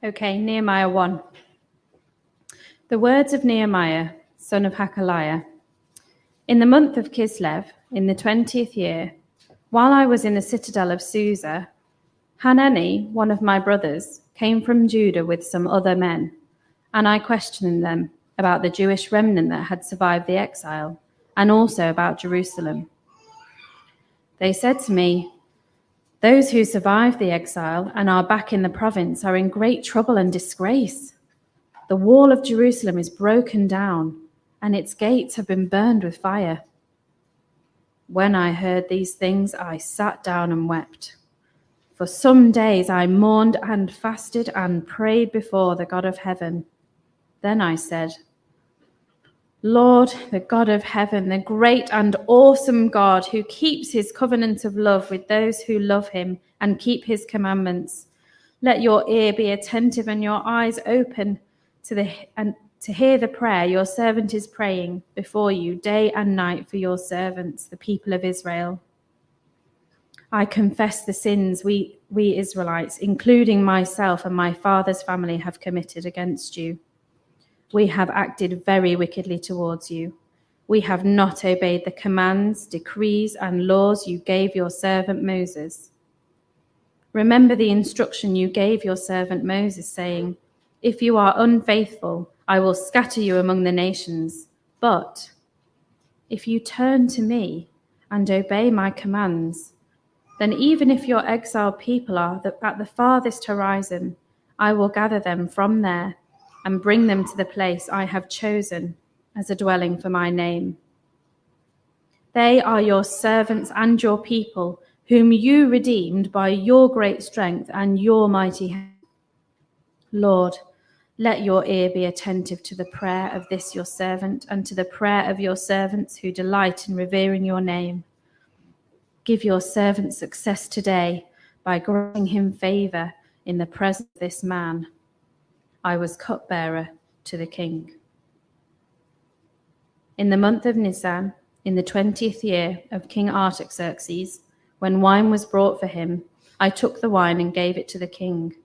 Okay, Nehemiah 1. The words of Nehemiah, son of Hakaliah. In the month of Kislev, in the 20th year, while I was in the citadel of Susa, Hanani, one of my brothers, came from Judah with some other men, and I questioned them about the Jewish remnant that had survived the exile, and also about Jerusalem. They said to me, "Those who survived the exile and are back in the province are in great trouble and disgrace. The wall of Jerusalem is broken down, and its gates have been burned with fire." When I heard these things, I sat down and wept. For some days I mourned and fasted and prayed before the God of heaven. Then I said, "Lord, the God of heaven, the great and awesome God who keeps his covenant of love with those who love him and keep his commandments, let your ear be attentive and your eyes open to hear the prayer your servant is praying before you day and night for your servants, the people of Israel. I confess the sins we Israelites, including myself and my father's family, have committed against you. We have acted very wickedly towards you. We have not obeyed the commands, decrees, and laws you gave your servant Moses. Remember the instruction you gave your servant Moses, saying, 'If you are unfaithful, I will scatter you among the nations. But if you turn to me and obey my commands, then even if your exiled people are at the farthest horizon, I will gather them from there and bring them to the place I have chosen as a dwelling for my name. They are your servants and your people, whom you redeemed by your great strength and your mighty hand. Lord, let your ear be attentive to the prayer of this your servant and to the prayer of your servants who delight in revering your name. Give your servant success today by granting him favor in the presence of this man." I was cupbearer to the king. In the month of Nisan, in the 20th year of King Artaxerxes, when wine was brought for him, I took the wine and gave it to the king.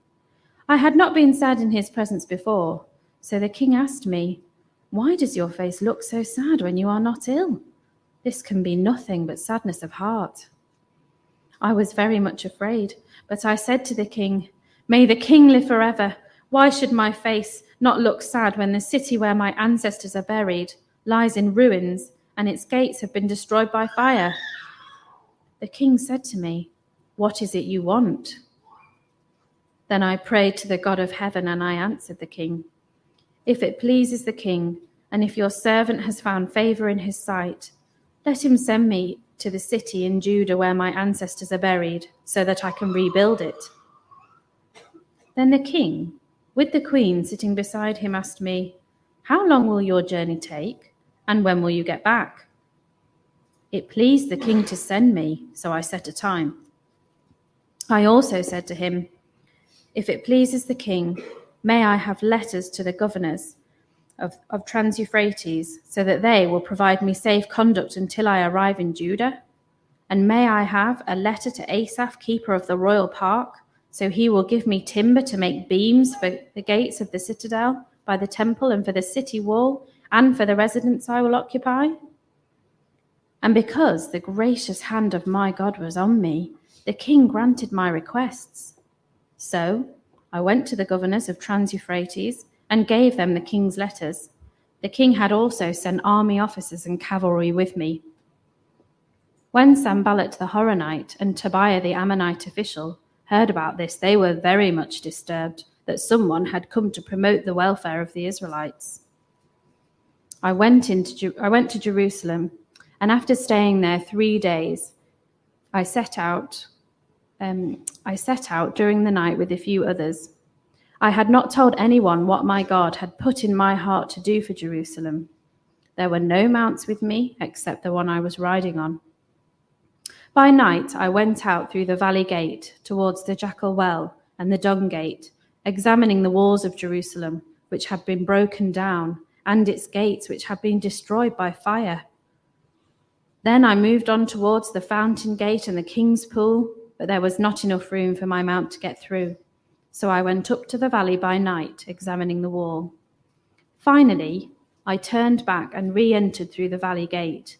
I had not been sad in his presence before, so the king asked me, "Why does your face look so sad when you are not ill? This can be nothing but sadness of heart." I was very much afraid, but I said to the king, "May the king live forever. Why should my face not look sad when the city where my ancestors are buried lies in ruins and its gates have been destroyed by fire?" The king said to me, "What is it you want?" Then I prayed to the God of heaven, and I answered the king, "If it pleases the king, and if your servant has found favor in his sight, let him send me to the city in Judah where my ancestors are buried, so that I can rebuild it." Then the king, with the queen sitting beside him, asked me, "How long will your journey take, and when will you get back?" It pleased the king to send me, so I set a time. I also said to him, "If it pleases the king, may I have letters to the governors of Trans-Euphrates, so that they will provide me safe conduct until I arrive in Judah? And may I have a letter to Asaph, keeper of the royal park, so he will give me timber to make beams for the gates of the citadel, by the temple, and for the city wall, and for the residence I will occupy?" And because the gracious hand of my God was on me, the king granted my requests. So I went to the governors of Trans-Euphrates and gave them the king's letters. The king had also sent army officers and cavalry with me. When Sanballat the Horonite and Tobiah the Ammonite official heard about this, they were very much disturbed that someone had come to promote the welfare of the Israelites. I went to Jerusalem, and after staying there 3 days, I set out during the night with a few others. I had not told anyone what my God had put in my heart to do for Jerusalem. There were no mounts with me except the one I was riding on. By night, I went out through the valley gate towards the Jackal Well and the Dung Gate, examining the walls of Jerusalem, which had been broken down, and its gates, which had been destroyed by fire. Then I moved on towards the Fountain Gate and the King's Pool, but there was not enough room for my mount to get through. So I went up to the valley by night, examining the wall. Finally, I turned back and re-entered through the valley gate.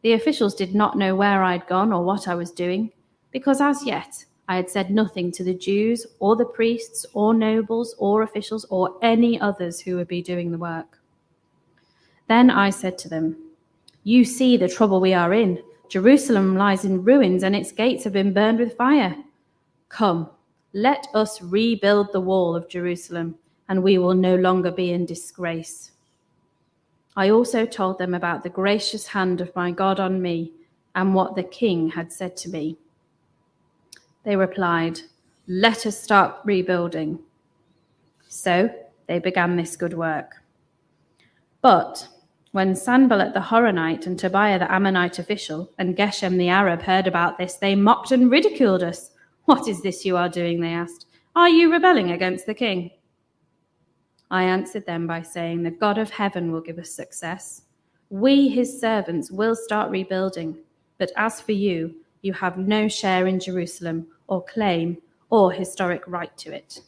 The officials did not know where I'd gone or what I was doing, because as yet I had said nothing to the Jews or the priests or nobles or officials or any others who would be doing the work. Then I said to them, "You see the trouble we are in. Jerusalem lies in ruins and its gates have been burned with fire. Come, let us rebuild the wall of Jerusalem, and we will no longer be in disgrace." I also told them about the gracious hand of my God on me and what the king had said to me. They replied, "Let us start rebuilding." So they began this good work. But when Sanballat the Horonite and Tobiah the Ammonite official and Geshem the Arab heard about this, they mocked and ridiculed us. "What is this you are doing?" they asked. "Are you rebelling against the king?" I answered them by saying, "The God of heaven will give us success. We, his servants, will start rebuilding. But as for you, you have no share in Jerusalem or claim or historic right to it."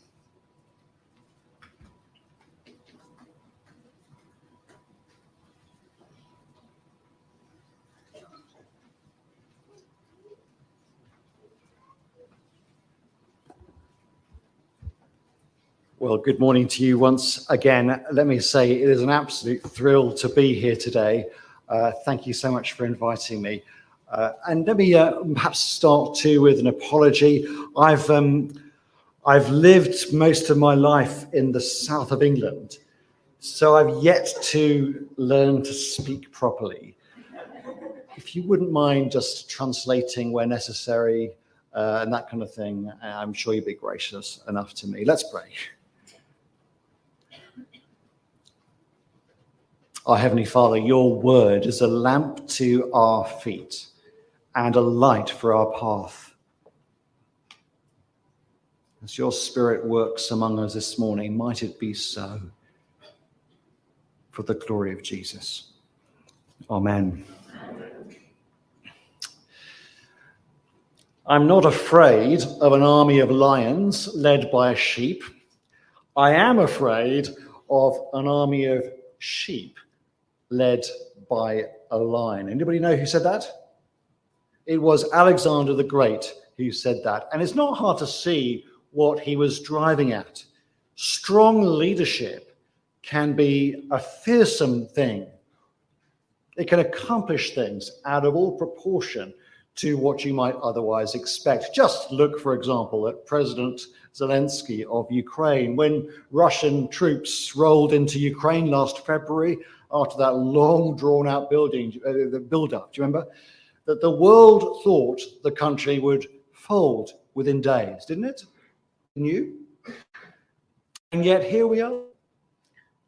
Well, good morning to you once again. Let me say it is an absolute thrill to be here today. Thank you so much for inviting me. And let me perhaps start too with an apology. I've lived most of my life in the south of England, so I've yet to learn to speak properly. If you wouldn't mind just translating where necessary and that kind of thing, I'm sure you'd be gracious enough to me. Let's pray. Our Heavenly Father, your word is a lamp to our feet and a light for our path. As your Spirit works among us this morning, might it be so for the glory of Jesus. Amen. I'm not afraid of an army of lions led by a sheep. I am afraid of an army of sheep led by a lion. Anybody know who said that? It was Alexander the Great who said that. And it's not hard to see what he was driving at. Strong leadership can be a fearsome thing. It can accomplish things out of all proportion to what you might otherwise expect. Just look, for example, at President Zelensky of Ukraine. When Russian troops rolled into Ukraine last February, after that long drawn-out build-up, do you remember? That the world thought the country would fold within days, didn't it? Didn't you? And yet here we are.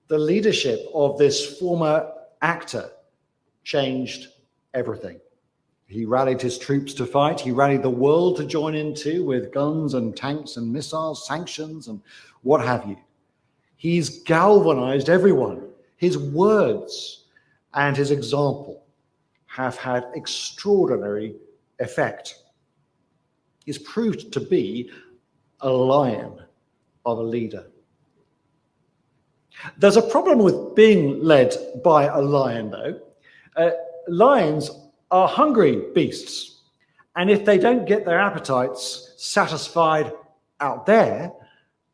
The leadership of this former actor changed everything. He rallied his troops to fight. He rallied the world to join in too, with guns and tanks and missiles, sanctions and what have you. He's galvanized everyone. His words and his example have had extraordinary effect. He's proved to be a lion of a leader. There's a problem with being led by a lion, though. Lions are hungry beasts, and if they don't get their appetites satisfied out there,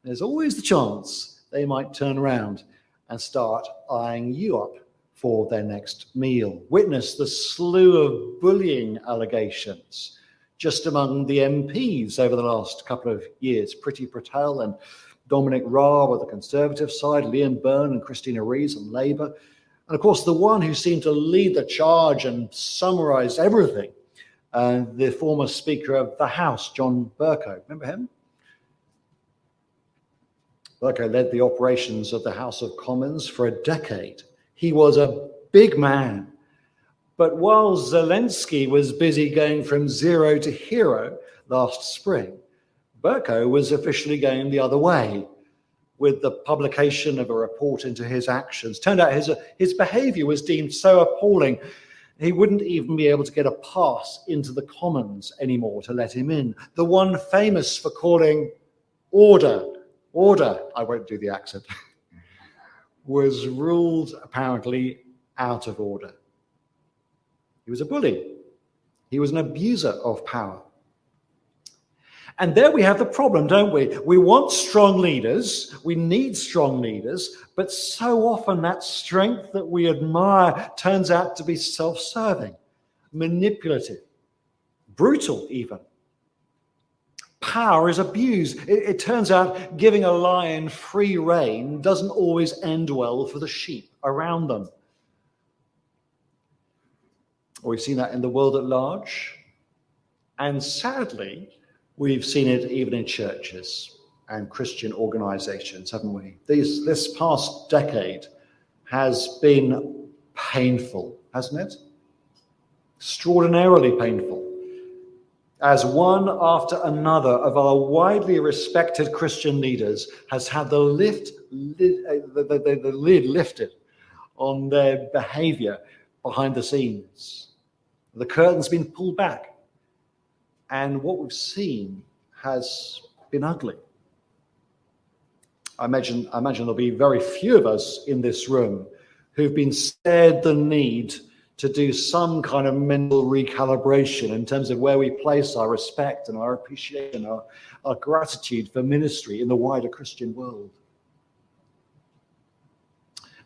there's always the chance they might turn around and start eyeing you up for their next meal. Witness the slew of bullying allegations just among the MPs over the last couple of years. Priti Patel and Dominic Raab on the Conservative side, Liam Byrne and Christina Rees on Labour. And of course, the one who seemed to lead the charge and summarise everything, the former Speaker of the House, John Bercow. Remember him? Bercow led the operations of the House of Commons for a decade. He was a big man. But while Zelensky was busy going from zero to hero last spring, Bercow was officially going the other way with the publication of a report into his actions. Turned out his behaviour was deemed so appalling, he wouldn't even be able to get a pass into the Commons anymore to let him in. The one famous for calling order, I won't do the accent, was ruled apparently out of order. He was a bully. He was an abuser of power. And there we have the problem, don't we? We want strong leaders, we need strong leaders, but so often that strength that we admire turns out to be self-serving, manipulative, brutal even. Power is abused. It turns out giving a lion free rein doesn't always end well for the sheep around them. We've seen that in the world at large. And sadly, we've seen it even in churches and Christian organizations, haven't we? This past decade has been painful, hasn't it? Extraordinarily painful. As one after another of our widely respected Christian leaders has had the lid lifted on their behavior behind the scenes. The curtain's been pulled back. And what we've seen has been ugly. I imagine there'll be very few of us in this room who've been spared the need to do some kind of mental recalibration in terms of where we place our respect and our appreciation, our gratitude for ministry in the wider Christian world.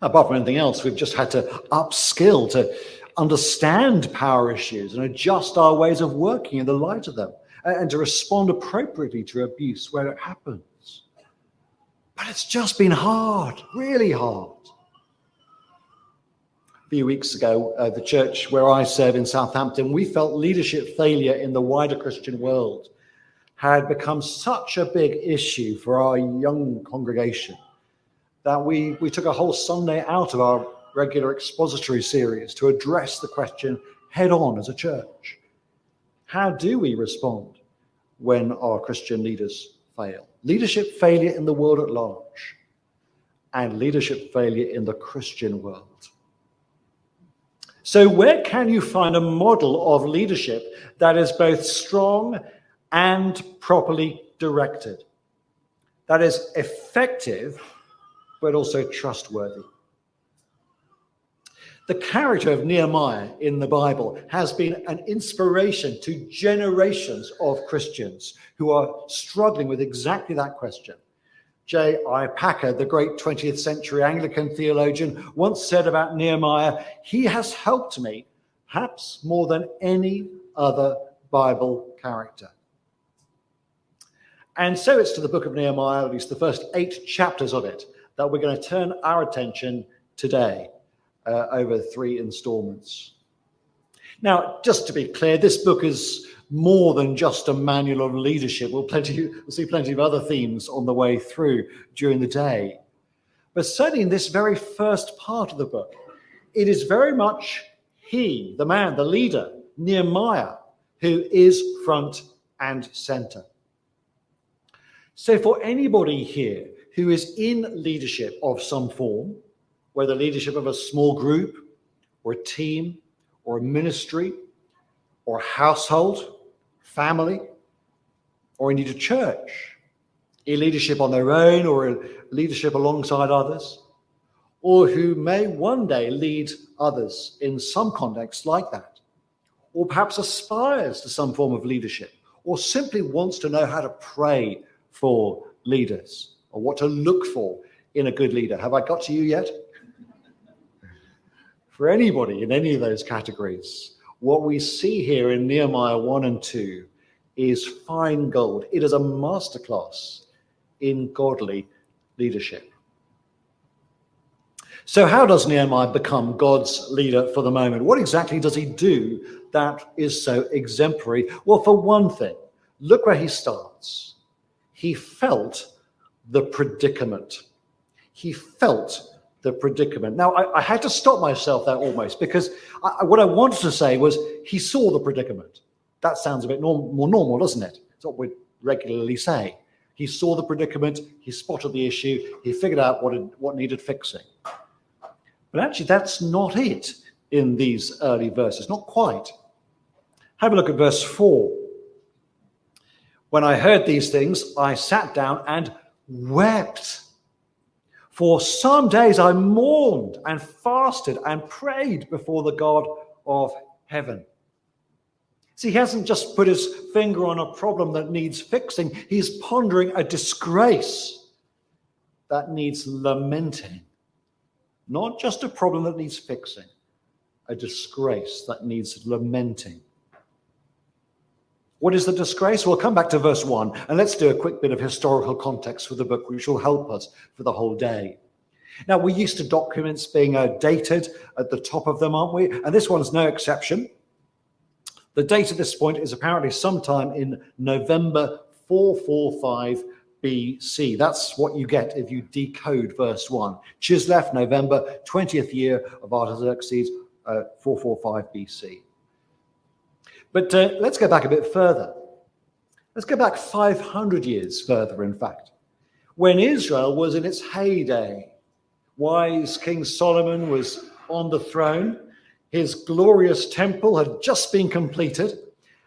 Apart from anything else, we've just had to upskill to understand power issues and adjust our ways of working in the light of them and to respond appropriately to abuse where it happens. But it's just been hard, really hard. A few weeks ago, the church where I serve in Southampton, we felt leadership failure in the wider Christian world had become such a big issue for our young congregation that we took a whole Sunday out of our regular expository series to address the question head on as a church. How do we respond when our Christian leaders fail? Leadership failure in the world at large and leadership failure in the Christian world. So where can you find a model of leadership that is both strong and properly directed? That is effective, but also trustworthy. The character of Nehemiah in the Bible has been an inspiration to generations of Christians who are struggling with exactly that question. J.I. Packer, the great 20th century Anglican theologian, once said about Nehemiah, "He has helped me, perhaps more than any other Bible character." And so it's to the book of Nehemiah, at least the first 8 chapters of it, that we're going to turn our attention today over 3 installments. Now, just to be clear, this book is more than just a manual of leadership. We'll see plenty of other themes on the way through during the day. But certainly in this very first part of the book, it is very much he, the man, the leader, Nehemiah, who is front and center. So for anybody here who is in leadership of some form, whether leadership of a small group or a team or a ministry or a household, family, or indeed a church, in leadership on their own or in leadership alongside others, or who may one day lead others in some context like that, or perhaps aspires to some form of leadership, or simply wants to know how to pray for leaders or what to look for in a good leader. Have I got to you yet? For anybody in any of those categories, what we see here in Nehemiah 1 and 2 is fine gold. It is a masterclass in godly leadership. So how does Nehemiah become God's leader for the moment? What exactly does he do that is so exemplary? Well, for one thing, look where he starts. He felt the predicament. He felt the predicament. Now, I had to stop myself there almost, because what I wanted to say was he saw the predicament. That sounds a bit more normal, doesn't it? It's what we regularly say. He saw the predicament, he spotted the issue, he figured out what needed fixing. But actually, that's not it in these early verses, not quite. Have a look at verse 4, When I heard these things, I sat down and wept. For some days I mourned and fasted and prayed before the God of heaven. See, he hasn't just put his finger on a problem that needs fixing. He's pondering a disgrace that needs lamenting. Not just a problem that needs fixing, a disgrace that needs lamenting. What is the disgrace? We'll come back to verse 1, and let's do a quick bit of historical context for the book, which will help us for the whole day. Now, we're used to documents being dated at the top of them, aren't we? And this one's no exception. The date at this point is apparently sometime in November 445 BC. That's what you get if you decode verse 1. Chislev, November, 20th year of Artaxerxes, 445 BC. But let's go back a bit further. Let's go back 500 years further, in fact, when Israel was in its heyday. Wise King Solomon was on the throne. His glorious temple had just been completed,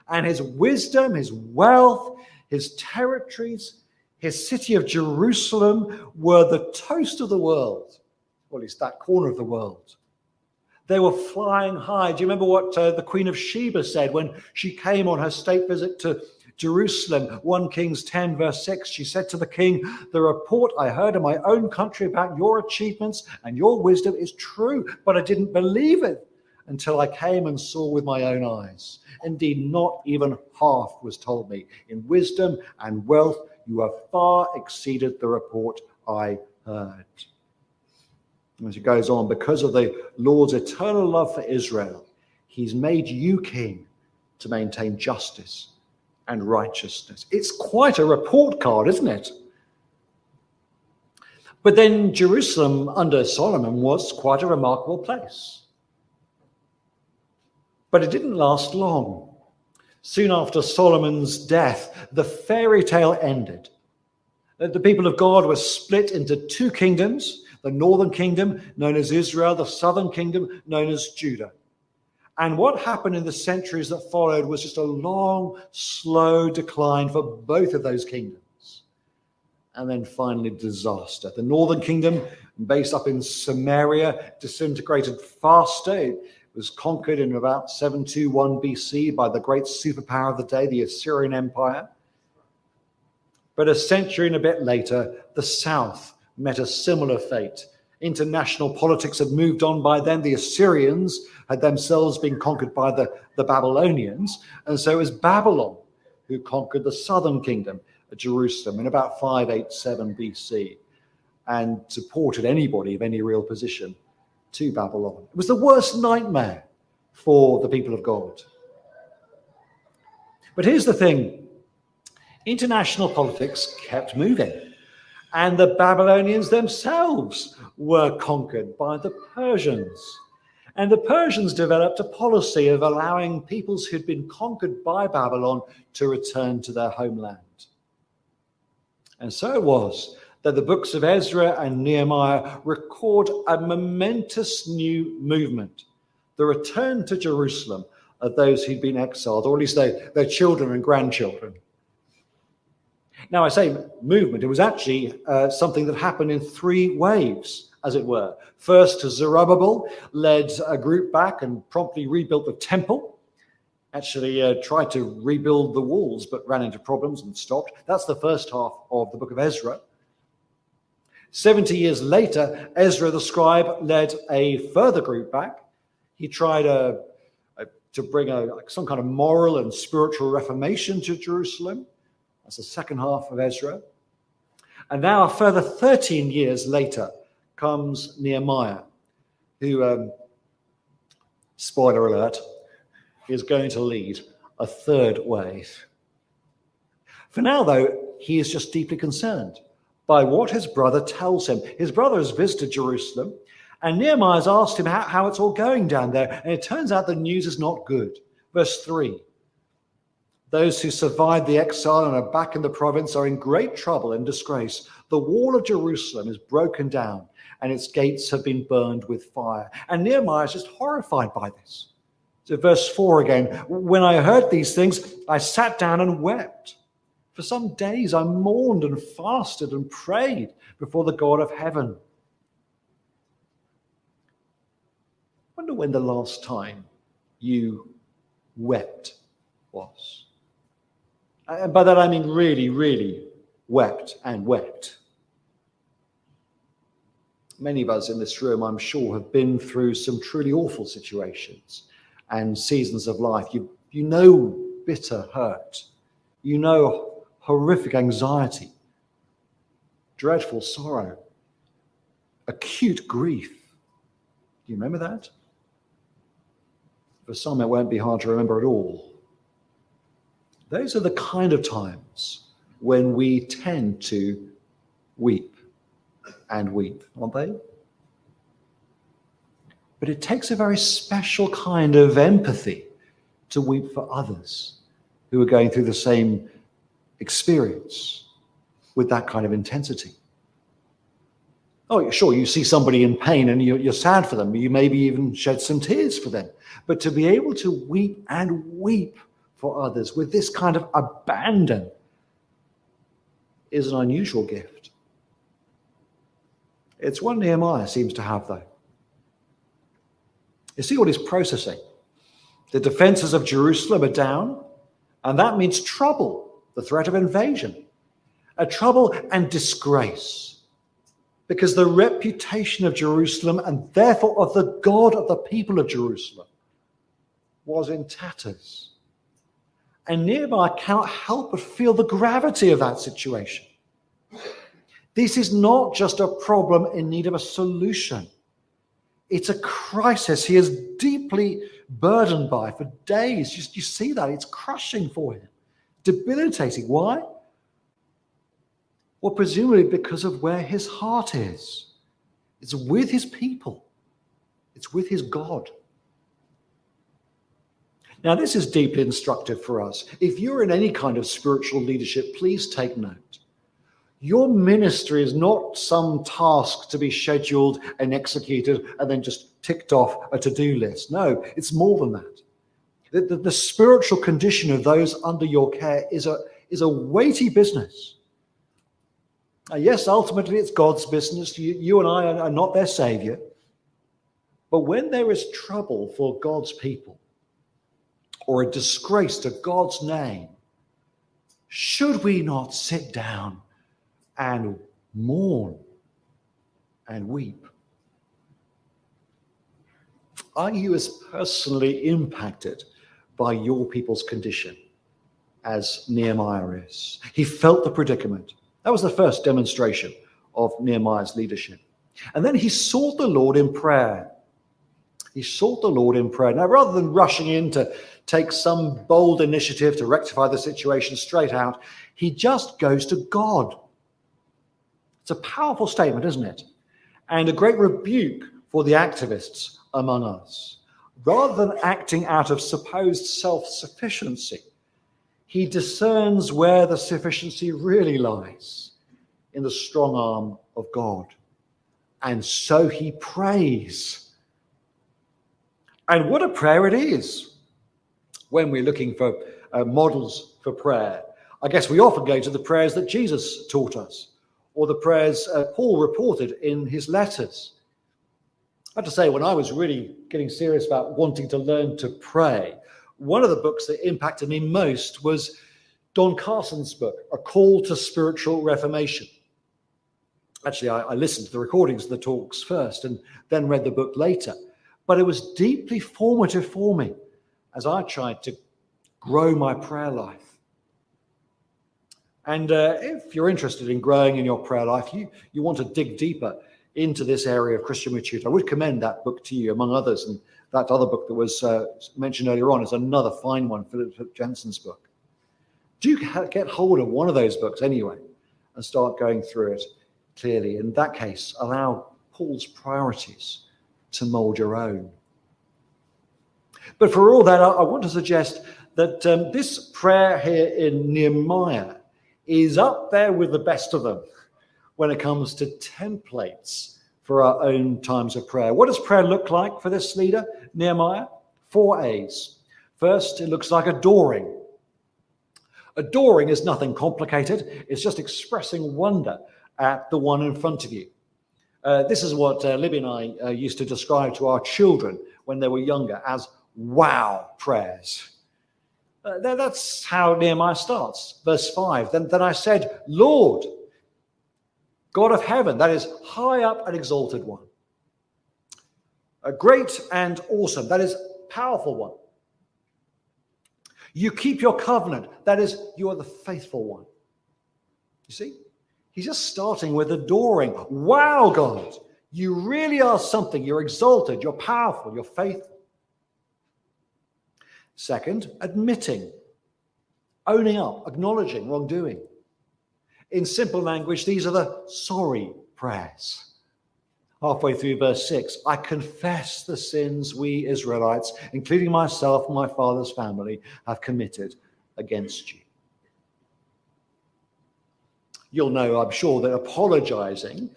and his wisdom, his wealth, his territories, his city of Jerusalem were the toast of the world, or at least that corner of the world. They were flying high. Do you remember what the Queen of Sheba said when she came on her state visit to Jerusalem? 1 Kings 10, verse 6, she said to the king, "The report I heard in my own country about your achievements and your wisdom is true, but I didn't believe it until I came and saw with my own eyes. Indeed, not even half was told me. In wisdom and wealth, you have far exceeded the report I heard." As it goes on, because of the Lord's eternal love for Israel, he's made you king to maintain justice and righteousness. It's quite a report card, isn't it? But then Jerusalem under Solomon was quite a remarkable place. But it didn't last long. Soon after Solomon's death, the fairy tale ended. The people of God were split into two kingdoms, the northern kingdom known as Israel, the southern kingdom known as Judah. And what happened in the centuries that followed was just a long, slow decline for both of those kingdoms. And then finally disaster. The northern kingdom, based up in Samaria, disintegrated faster. It was conquered in about 721 BC by the great superpower of the day, the Assyrian Empire. But a century and a bit later, the south met a similar fate. International politics had moved on by then. The Assyrians had themselves been conquered by the Babylonians. And so it was Babylon who conquered the southern kingdom of Jerusalem in about 587 BC and supported anybody of any real position to Babylon. It was the worst nightmare for the people of God. But here's the thing. International politics kept moving. And the Babylonians themselves were conquered by the Persians. And the Persians developed a policy of allowing peoples who'd been conquered by Babylon to return to their homeland. And so it was that the books of Ezra and Nehemiah record a momentous new movement, the return to Jerusalem of those who'd been exiled, or at least their children and grandchildren. Now, I say movement, it was actually something that happened in three waves, as it were. First, Zerubbabel led a group back and promptly rebuilt the temple, actually tried to rebuild the walls, but ran into problems and stopped. That's the first half of the book of Ezra. 70 years later, Ezra the scribe led a further group back. He tried to bring some kind of moral and spiritual reformation to Jerusalem. That's the second half of Ezra. And now a further 13 years later comes Nehemiah, who, spoiler alert, is going to lead a third wave. For now, though, he is just deeply concerned by what his brother tells him. His brother has visited Jerusalem, and Nehemiah has asked him how it's all going down there, and it turns out the news is not good. Verse 3. Those who survived the exile and are back in the province are in great trouble and disgrace. The wall of Jerusalem is broken down, and its gates have been burned with fire. And Nehemiah is just horrified by this. So verse 4 again, when I heard these things, I sat down and wept. For some days I mourned and fasted and prayed before the God of heaven. I wonder when the last time you wept was. And by that I mean really, really wept and wept. Many of us in this room, I'm sure, have been through some truly awful situations and seasons of life. You know bitter hurt. You know horrific anxiety, dreadful sorrow, acute grief. Do you remember that? For some, it won't be hard to remember at all. Those are the kind of times when we tend to weep and weep, aren't they? But it takes a very special kind of empathy to weep for others who are going through the same experience with that kind of intensity. Oh, sure, you see somebody in pain and you're sad for them. You maybe even shed some tears for them. But to be able to weep and weep for others with this kind of abandon is an unusual gift. It's one Nehemiah seems to have, though. You see what he's processing. The defenses of Jerusalem are down, and that means trouble, the threat of invasion, a trouble and disgrace, because the reputation of Jerusalem and therefore of the God of the people of Jerusalem was in tatters. And Nehemiah cannot help but feel the gravity of that situation. This is not just a problem in need of a solution. It's a crisis he is deeply burdened by for days. You see that. It's crushing for him, debilitating. Why? Well, presumably because of where his heart is. It's with his people. It's with his God. Now, this is deeply instructive for us. If you're in any kind of spiritual leadership, please take note. Your ministry is not some task to be scheduled and executed and then just ticked off a to-do list. No, it's more than that. The spiritual condition of those under your care is a weighty business. Yes, ultimately it's God's business. You and I are not their savior. But when there is trouble for God's people or a disgrace to God's name, should we not sit down and mourn and weep? Are you as personally impacted by your people's condition as Nehemiah is? He felt the predicament. That was the first demonstration of Nehemiah's leadership. And then he sought the Lord in prayer. He sought the Lord in prayer. Now, rather than rushing in to take some bold initiative to rectify the situation straight out, he just goes to God. It's a powerful statement, isn't it? And a great rebuke for the activists among us. Rather than acting out of supposed self-sufficiency, he discerns where the sufficiency really lies, in the strong arm of God. And so he prays. And what a prayer it is when we're looking for models for prayer. I guess we often go to the prayers that Jesus taught us, or the prayers Paul reported in his letters. I have to say, when I was really getting serious about wanting to learn to pray, one of the books that impacted me most was Don Carson's book, A Call to Spiritual Reformation. Actually, I listened to the recordings of the talks first and then read the book later. But it was deeply formative for me as I tried to grow my prayer life. And if you're interested in growing in your prayer life, you want to dig deeper into this area of Christian maturity, I would commend that book to you, among others. And that other book that was mentioned earlier on is another fine one, Philip Jensen's book. Do get hold of one of those books anyway and start going through it clearly. In that case, allow Paul's priorities to mold your own. But for all that, I want to suggest that this prayer here in Nehemiah is up there with the best of them when it comes to templates for our own times of prayer. What does prayer look like for this leader, Nehemiah? 4 A's. First, it looks like adoring. Adoring is nothing complicated. It's just expressing wonder at the one in front of you. This is what Libby and I used to describe to our children when they were younger as wow prayers. That's how Nehemiah starts. Verse 5, then I said, Lord, God of heaven, that is high up and exalted one. A great and awesome, that is powerful one. You keep your covenant, that is, you are the faithful one. You see? He's just starting with adoring. Wow, God, you really are something. You're exalted, you're powerful, you're faithful. Second, admitting, owning up, acknowledging wrongdoing. In simple language, these are the sorry prayers. Halfway through verse 6, I confess the sins we Israelites, including myself and my father's family, have committed against you. You'll know, I'm sure, that apologizing,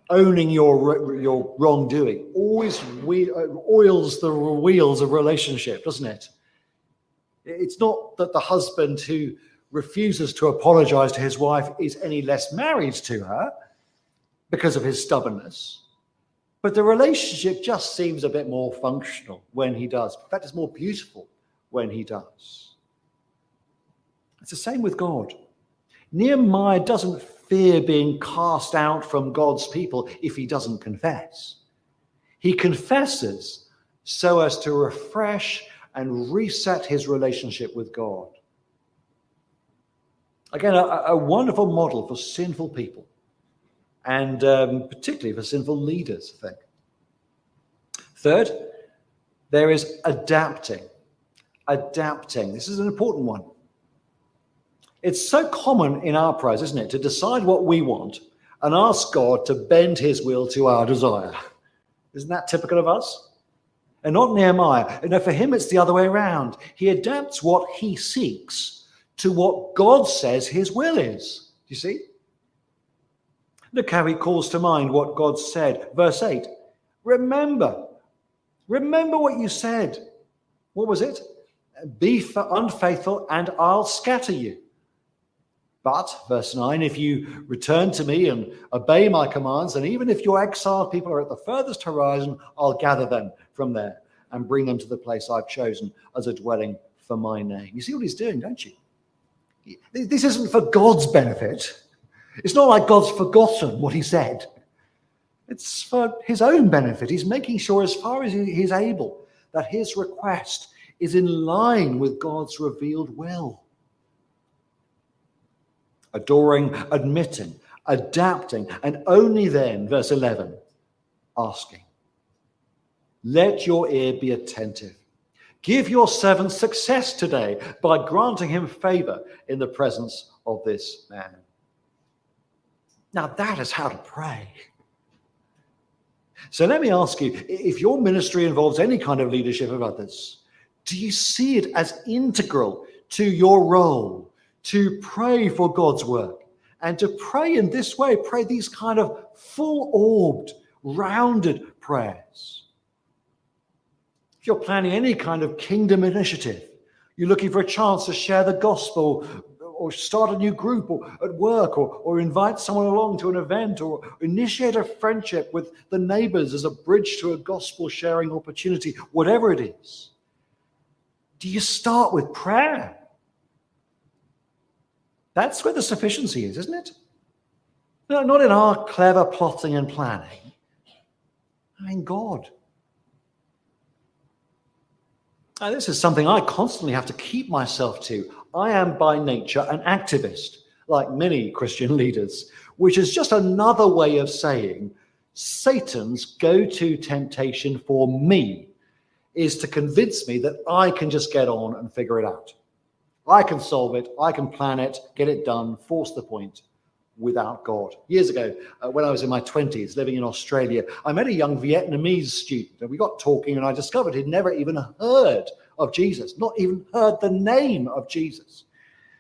owning your wrongdoing, always oils the wheels of relationship, doesn't it? It's not that the husband who refuses to apologize to his wife is any less married to her because of his stubbornness, but the relationship just seems a bit more functional when he does. In fact, it's more beautiful when he does. It's the same with God. Nehemiah doesn't fear being cast out from God's people if he doesn't confess. He confesses so as to refresh and reset his relationship with God. Again, a wonderful model for sinful people, and particularly for sinful leaders, I think. Third, there is adapting. Adapting. This is an important one. It's so common in our prayers, isn't it, to decide what we want and ask God to bend his will to our desire. Isn't that typical of us? And not Nehemiah. You know, for him, it's the other way around. He adapts what he seeks to what God says his will is. Do you see? Look how he calls to mind what God said. Verse 8, remember what you said. What was it? Be unfaithful and I'll scatter you. But, verse 9, if you return to me and obey my commands, and even if your exiled people are at the furthest horizon, I'll gather them from there and bring them to the place I've chosen as a dwelling for my name. You see what he's doing, don't you? This isn't for God's benefit. It's not like God's forgotten what he said. It's for his own benefit. He's making sure, as far as he's able, that his request is in line with God's revealed will. Adoring, admitting, adapting, and only then, verse 11, asking. Let your ear be attentive. Give your servant success today by granting him favor in the presence of this man. Now that is how to pray. So let me ask you, if your ministry involves any kind of leadership of others, do you see it as integral to your role to pray for God's work and to pray in this way, pray these kind of full-orbed, rounded prayers? If you're planning any kind of kingdom initiative, you're looking for a chance to share the gospel or start a new group or at work or invite someone along to an event or initiate a friendship with the neighbors as a bridge to a gospel sharing opportunity, whatever it is, do you start with prayer? That's where the sufficiency is, isn't it? No, not in our clever plotting and planning. I mean, God. Now, this is something I constantly have to keep myself to. I am by nature an activist, like many Christian leaders, which is just another way of saying Satan's go-to temptation for me is to convince me that I can just get on and figure it out. I can solve it, I can plan it, get it done, force the point without God. Years ago, when I was in my 20s, living in Australia, I met a young Vietnamese student, and we got talking, and I discovered he'd never even heard of Jesus, not even heard the name of Jesus.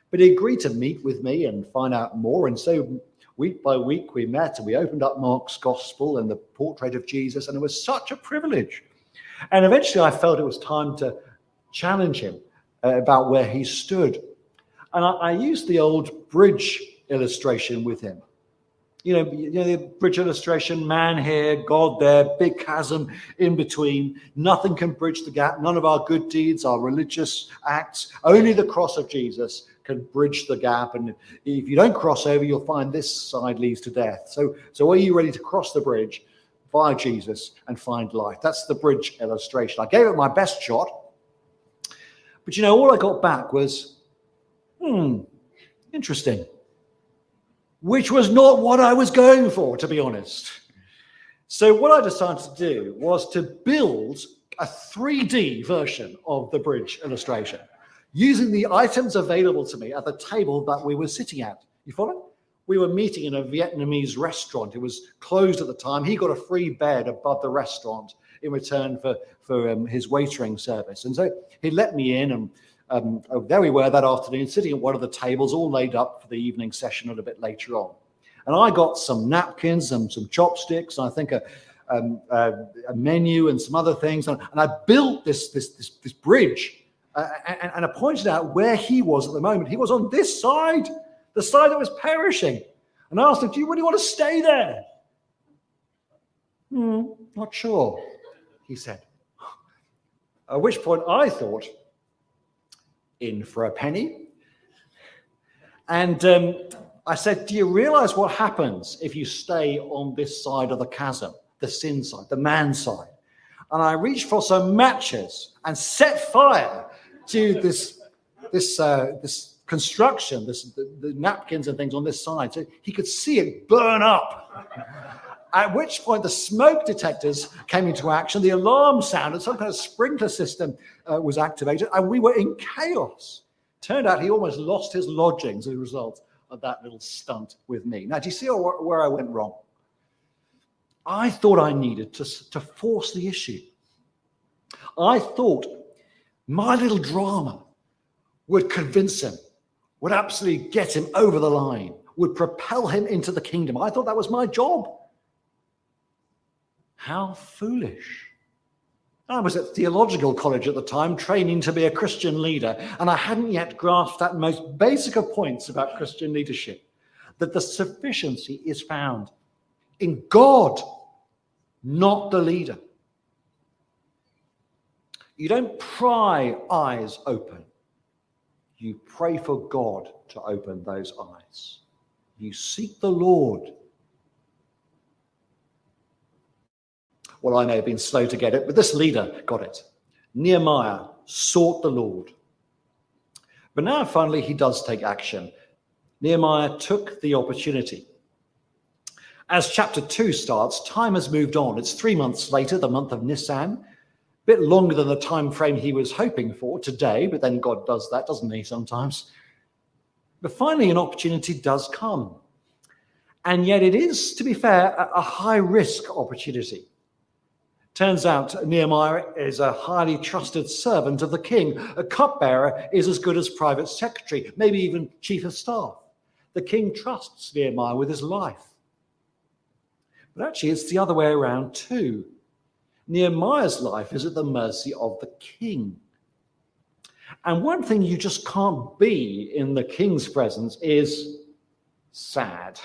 But he agreed to meet with me and find out more, and so week by week we met, and we opened up Mark's Gospel and the portrait of Jesus, and it was such a privilege. And eventually I felt it was time to challenge him about where he stood. And I used the old bridge illustration with him. You know the bridge illustration, man here, God there, big chasm in between. Nothing can bridge the gap. None of our good deeds, our religious acts, only the cross of Jesus can bridge the gap. And if you don't cross over, you'll find this side leads to death. So are you ready to cross the bridge via Jesus and find life? That's the bridge illustration. I gave it my best shot. But all I got back was, interesting. Which was not what I was going for, to be honest. So what I decided to do was to build a 3D version of the bridge illustration using the items available to me at the table that we were sitting at. You follow? We were meeting in a Vietnamese restaurant. It was closed at the time. He got a free bed above the restaurant in return for his waitering service. And so he let me in, and there we were that afternoon, sitting at one of the tables, all laid up for the evening session a little bit later on. And I got some napkins and some chopsticks, and I think a menu and some other things. And I built this bridge, and I pointed out where he was at the moment. He was on this side, the side that was perishing. And I asked him, do you really want to stay there? Not sure, he said. At which point I thought, in for a penny. And I said, do you realize what happens if you stay on this side of the chasm, the sin side, the man side? And I reached for some matches and set fire to this construction, the napkins and things on this side, so he could see it burn up. At which point the smoke detectors came into action, the alarm sounded, some kind of sprinkler system was activated, and we were in chaos. Turned out he almost lost his lodgings as a result of that little stunt with me. Now, do you see where I went wrong? I thought I needed to force the issue. I thought my little drama would convince him, would absolutely get him over the line, would propel him into the kingdom. I thought that was my job. How foolish. I was at theological college at the time, training to be a Christian leader, and I hadn't yet grasped that most basic of points about Christian leadership, that the sufficiency is found in God, not the leader. You don't pry eyes open. You pray for God to open those eyes. You seek the Lord. Well, I may have been slow to get it, but this leader got it. Nehemiah sought the Lord. But now finally he does take action. Nehemiah took the opportunity. As chapter 2 starts, time has moved on. It's 3 months later, the month of Nisan, a bit longer than the time frame he was hoping for today, but then God does that, doesn't he, sometimes? But finally an opportunity does come. And yet it is, to be fair, a high-risk opportunity. Turns out Nehemiah is a highly trusted servant of the king. A cupbearer is as good as private secretary, maybe even chief of staff. The king trusts Nehemiah with his life. But actually, it's the other way around too. Nehemiah's life is at the mercy of the king. And one thing you just can't be in the king's presence is sad.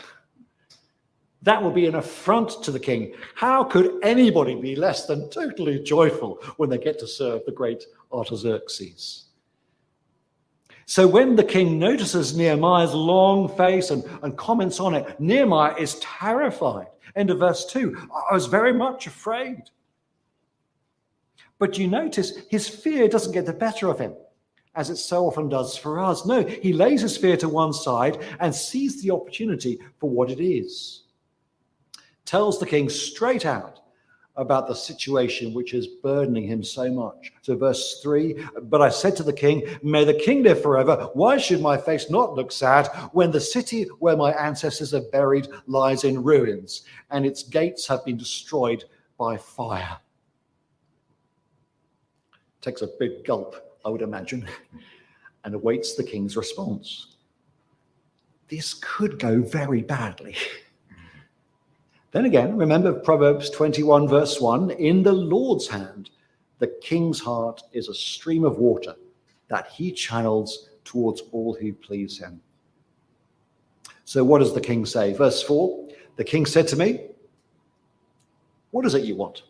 That would be an affront to the king. How could anybody be less than totally joyful when they get to serve the great Artaxerxes? So when the king notices Nehemiah's long face and comments on it, Nehemiah is terrified. End of verse 2. I was very much afraid. But you notice his fear doesn't get the better of him, as it so often does for us. No, he lays his fear to one side and sees the opportunity for what it is. Tells the king straight out about the situation which is burdening him so much. So verse 3, but I said to the king, may the king live forever. Why should my face not look sad when the city where my ancestors are buried lies in ruins and its gates have been destroyed by fire? Takes a big gulp, I would imagine, and awaits the king's response. This could go very badly. Then again, remember Proverbs 21 verse 1, in the Lord's hand, the king's heart is a stream of water that he channels towards all who please him. So what does the king say? Verse 4, the king said to me, what is it you want?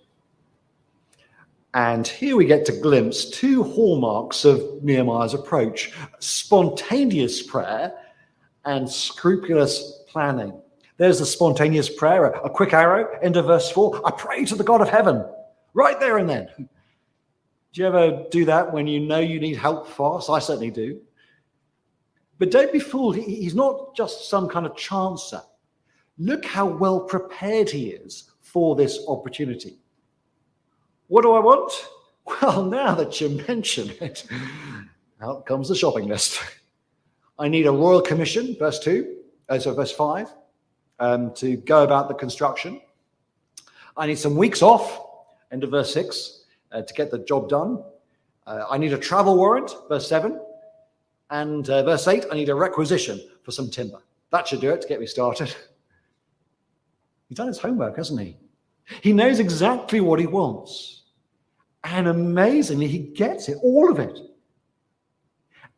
And here we get to glimpse two hallmarks of Nehemiah's approach: spontaneous prayer and scrupulous planning. There's the spontaneous prayer, a quick arrow into verse 4. I pray to the God of heaven, right there and then. Do you ever do that when you know you need help fast? I certainly do. But don't be fooled. He's not just some kind of chancer. Look how well prepared he is for this opportunity. What do I want? Well, now that you mention it, out comes the shopping list. I need a royal commission, verse 5, to go about the construction. I need some weeks off, end of verse 6, to get the job done. I need a travel warrant, verse 7. And verse 8, I need a requisition for some timber. That should do it to get me started. He's done his homework, hasn't he? He knows exactly what he wants. And amazingly, he gets it, all of it.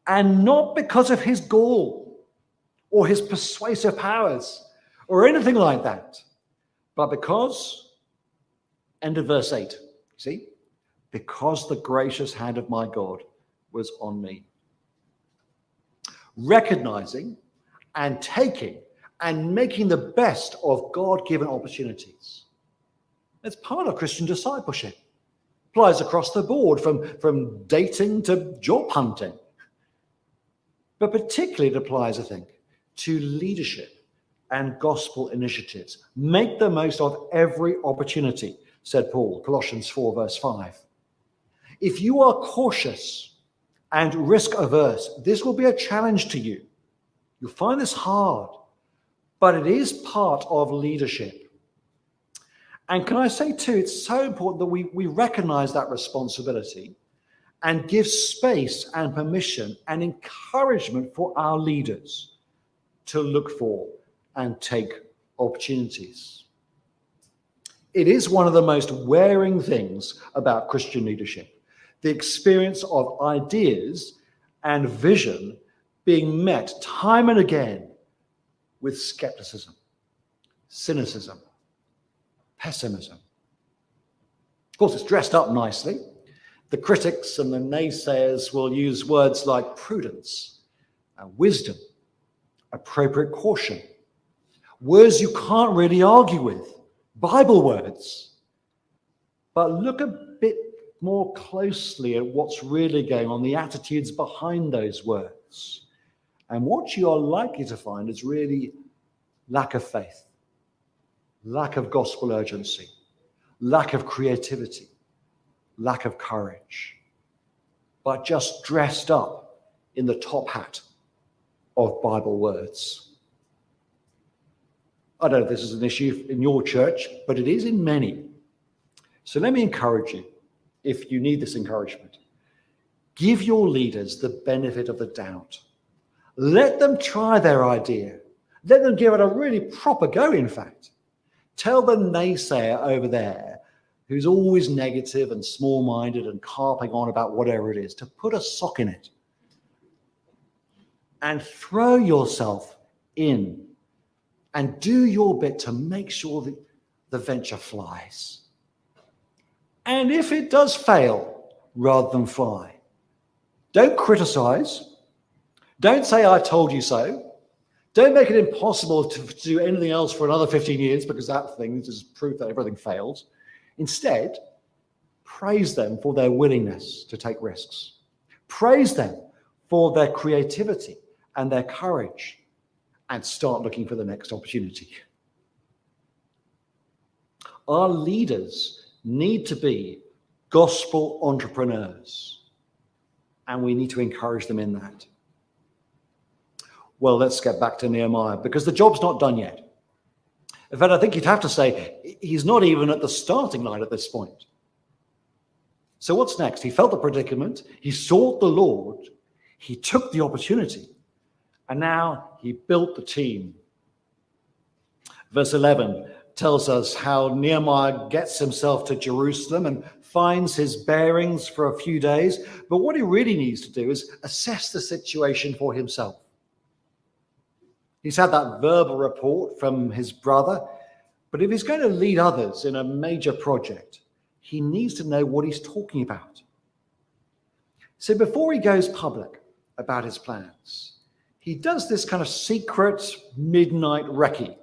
And not because of his gall or his persuasive powers or anything like that, but because, end of verse 8, see? Because the gracious hand of my God was on me. Recognizing and taking and making the best of God-given opportunities. It's part of Christian discipleship. Applies across the board, from dating to job hunting. But particularly it applies, I think, to leadership and gospel initiatives. Make the most of every opportunity, said Paul, Colossians 4, verse 5. If you are cautious and risk-averse, this will be a challenge to you. You'll find this hard, but it is part of leadership. And can I say too, it's so important that we recognize that responsibility and give space and permission and encouragement for our leaders to look for and take opportunities. It is one of the most wearing things about Christian leadership, the experience of ideas and vision being met time and again with skepticism, cynicism, pessimism. Of course, it's dressed up nicely. The critics and the naysayers will use words like prudence, wisdom, appropriate caution, words you can't really argue with, Bible words. But look a bit more closely at what's really going on, the attitudes behind those words. And what you are likely to find is really lack of faith, lack of gospel urgency, lack of creativity, lack of courage, but just dressed up in the top hat of Bible words. I don't know if this is an issue in your church, but it is in many. So let me encourage you, if you need this encouragement, give your leaders the benefit of the doubt. Let them try their idea. Let them give it a really proper go, in fact. Tell the naysayer over there, who's always negative and small-minded and carping on about whatever it is, to put a sock in it and throw yourself in and do your bit to make sure that the venture flies. And if it does fail rather than fly, don't criticize. Don't say, I told you so. Don't make it impossible to do anything else for another 15 years because that thing is proof that everything fails. Instead, praise them for their willingness to take risks. Praise them for their creativity and their courage, and start looking for the next opportunity. Our leaders need to be gospel entrepreneurs, and we need to encourage them in that. Well, let's get back to Nehemiah, because the job's not done yet. In fact, I think you'd have to say he's not even at the starting line at this point. So what's next? He felt the predicament, he sought the Lord, he took the opportunity, and now he built the team. Verse 11 tells us how Nehemiah gets himself to Jerusalem and finds his bearings for a few days. But what he really needs to do is assess the situation for himself. He's had that verbal report from his brother, but if he's going to lead others in a major project, he needs to know what he's talking about. So before he goes public about his plans, he does this kind of secret midnight recce,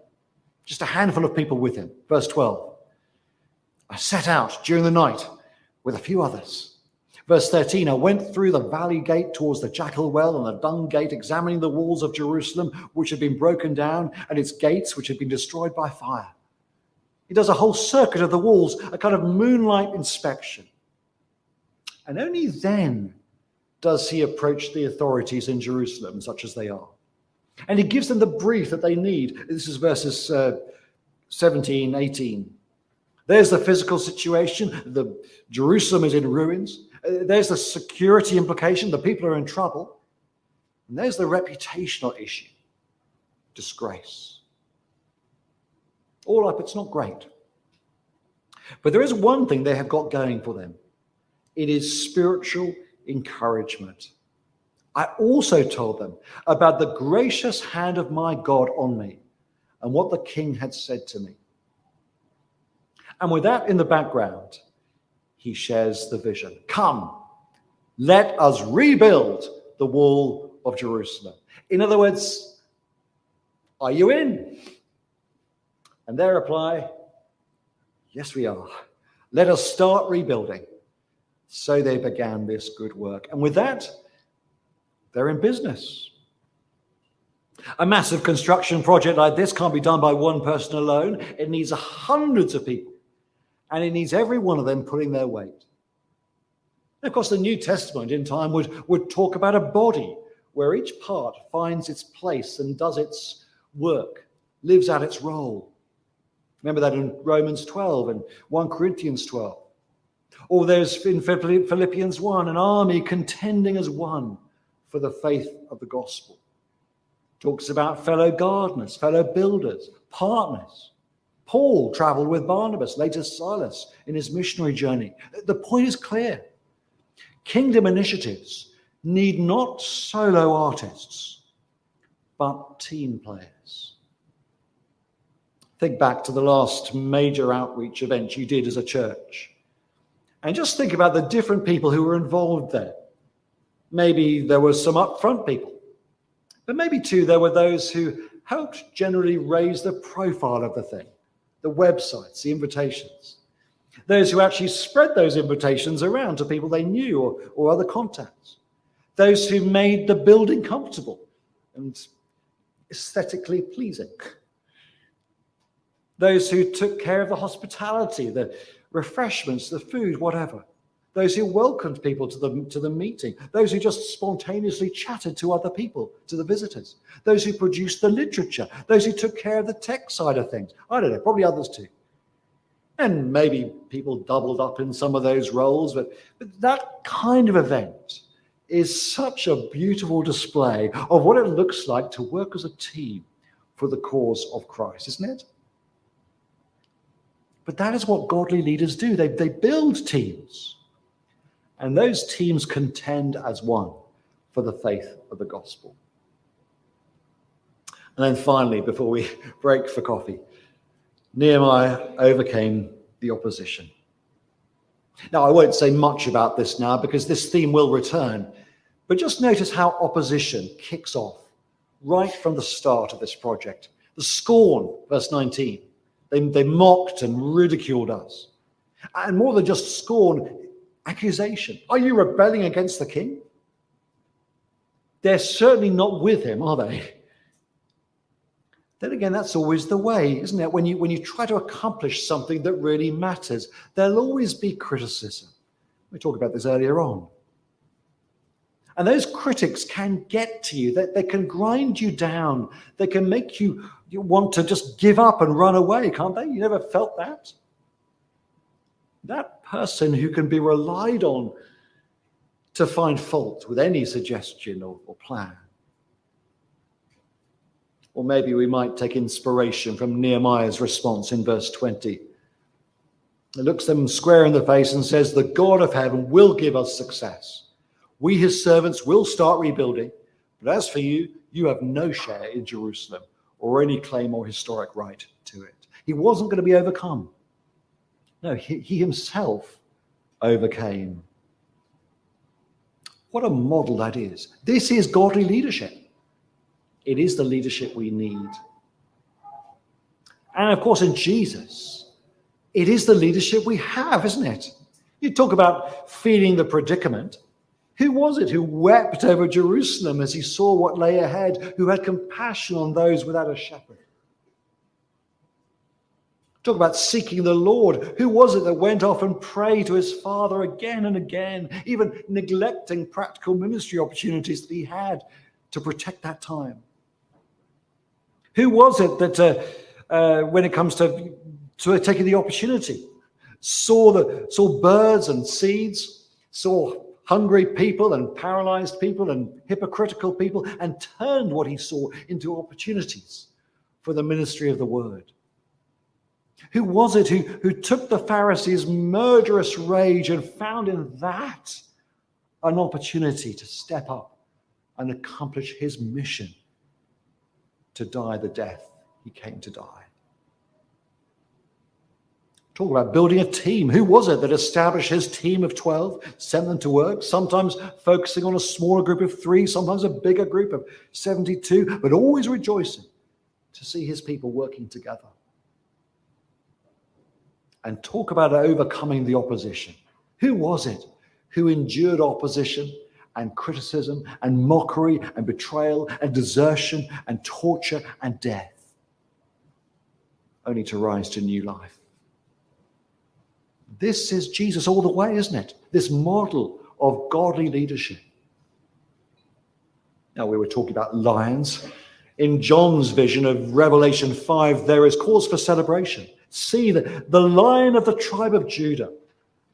just a handful of people with him. Verse 12, I set out during the night with a few others. Verse 13, I went through the valley gate towards the jackal well and the dung gate, examining the walls of Jerusalem, which had been broken down, and its gates, which had been destroyed by fire. He does a whole circuit of the walls, a kind of moonlight inspection. And only then does he approach the authorities in Jerusalem, such as they are. And he gives them the brief that they need. This is verses 17, 18. There's the physical situation. Jerusalem is in ruins. There's the security implication. The people are in trouble. And there's the reputational issue. Disgrace. All up, it's not great. But there is one thing they have got going for them. It is spiritual encouragement. I also told them about the gracious hand of my God on me and what the king had said to me. And with that in the background, he shares the vision. Come, let us rebuild the wall of Jerusalem. In other words, are you in? And their reply, yes, we are. Let us start rebuilding. So they began this good work. And with that, they're in business. A massive construction project like this can't be done by one person alone. It needs hundreds of people. And it needs every one of them putting their weight. And of course, the New Testament in time would talk about a body where each part finds its place and does its work, lives out its role. Remember that in Romans 12 and 1 Corinthians 12. Or there's in Philippians 1, an army contending as one for the faith of the gospel. Talks about fellow gardeners, fellow builders, partners. Paul traveled with Barnabas, later Silas, in his missionary journey. The point is clear. Kingdom initiatives need not solo artists, but team players. Think back to the last major outreach event you did as a church. And just think about the different people who were involved there. Maybe there were some upfront people, but maybe too there were those who helped generally raise the profile of the thing. The websites, the invitations. Those who actually spread those invitations around to people they knew or other contacts. Those who made the building comfortable and aesthetically pleasing. Those who took care of the hospitality, the refreshments, the food, whatever. Those who welcomed people to the meeting. Those who just spontaneously chatted to other people, to the visitors. Those who produced the literature. Those who took care of the tech side of things. I don't know, probably others too. And maybe people doubled up in some of those roles, but that kind of event is such a beautiful display of what it looks like to work as a team for the cause of Christ, isn't it? But that is what godly leaders do. They build teams. And those teams contend as one for the faith of the gospel. And then finally, before we break for coffee, Nehemiah overcame the opposition. Now, I won't say much about this now because this theme will return, but just notice how opposition kicks off right from the start of this project. The scorn, verse 19. They mocked and ridiculed us. And more than just scorn, accusation. Are you rebelling against the king? They're certainly not with him, are they? Then again, that's always the way, isn't it? When you try to accomplish something that really matters, there'll always be criticism. We talked about this earlier on. And those critics can get to you. They can grind you down. They can make you want to just give up and run away, can't they? You never felt that? That person who can be relied on to find fault with any suggestion or plan. Or maybe we might take inspiration from Nehemiah's response in verse 20. He looks them square in the face and says, the God of heaven will give us success. We, his servants, will start rebuilding. But as for you, you have no share in Jerusalem or any claim or historic right to it. He wasn't going to be overcome. No, he himself overcame. What a model that is. This is godly leadership. It is the leadership we need. And of course, in Jesus, it is the leadership we have, isn't it? You talk about feeling the predicament. Who was it who wept over Jerusalem as he saw what lay ahead, who had compassion on those without a shepherd? Talk about seeking the Lord. Who was it that went off and prayed to his Father again and again, even neglecting practical ministry opportunities that he had to protect that time? Who was it that, when it comes to taking the opportunity, saw birds and seeds, saw hungry people and paralyzed people and hypocritical people, and turned what he saw into opportunities for the ministry of the word? Who was it who took the Pharisees' murderous rage and found in that an opportunity to step up and accomplish his mission to die the death he came to die? Talk about building a team. Who was it that established his team of 12, sent them to work, sometimes focusing on a smaller group of 3, sometimes a bigger group of 72, but always rejoicing to see his people working together? And talk about overcoming the opposition. Who was it who endured opposition and criticism and mockery and betrayal and desertion and torture and death, only to rise to new life? This is Jesus all the way, isn't it? This model of godly leadership. Now, we were talking about lions. In John's vision of Revelation 5, there is cause for celebration. See, the Lion of the tribe of Judah,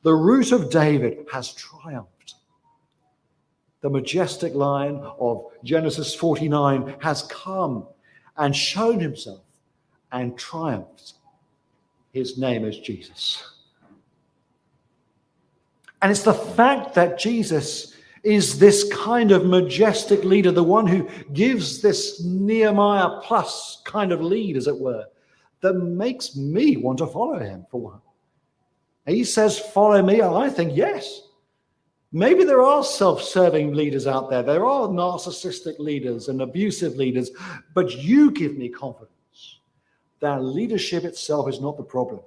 the Root of David, has triumphed. The majestic Lion of Genesis 49 has come and shown himself and triumphed. His name is Jesus. And it's the fact that Jesus is this kind of majestic leader, the one who gives this Nehemiah plus kind of lead, as it were, that makes me want to follow him, for one. He says, follow me, and I think, yes. Maybe there are self-serving leaders out there. There are narcissistic leaders and abusive leaders, but you give me confidence that leadership itself is not the problem,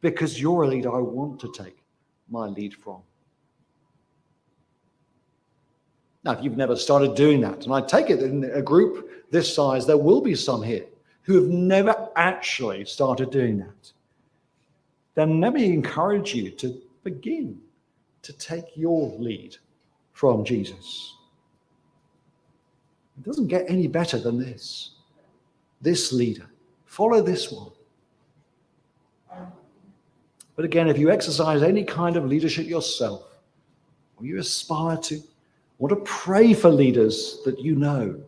because you're a leader I want to take my lead from. Now, if you've never started doing that, and I take it in a group this size, there will be some here who have never actually started doing that, then let me encourage you to begin to take your lead from Jesus. It doesn't get any better than this. This leader. Follow this one. But again, if you exercise any kind of leadership yourself, or you aspire to, want to pray for leaders that you know,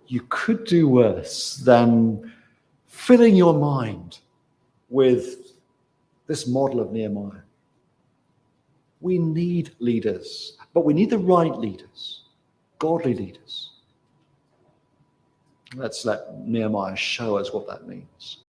you could do worse than filling your mind with this model of Nehemiah. We need leaders, but we need the right leaders, godly leaders. Let's let Nehemiah show us what that means.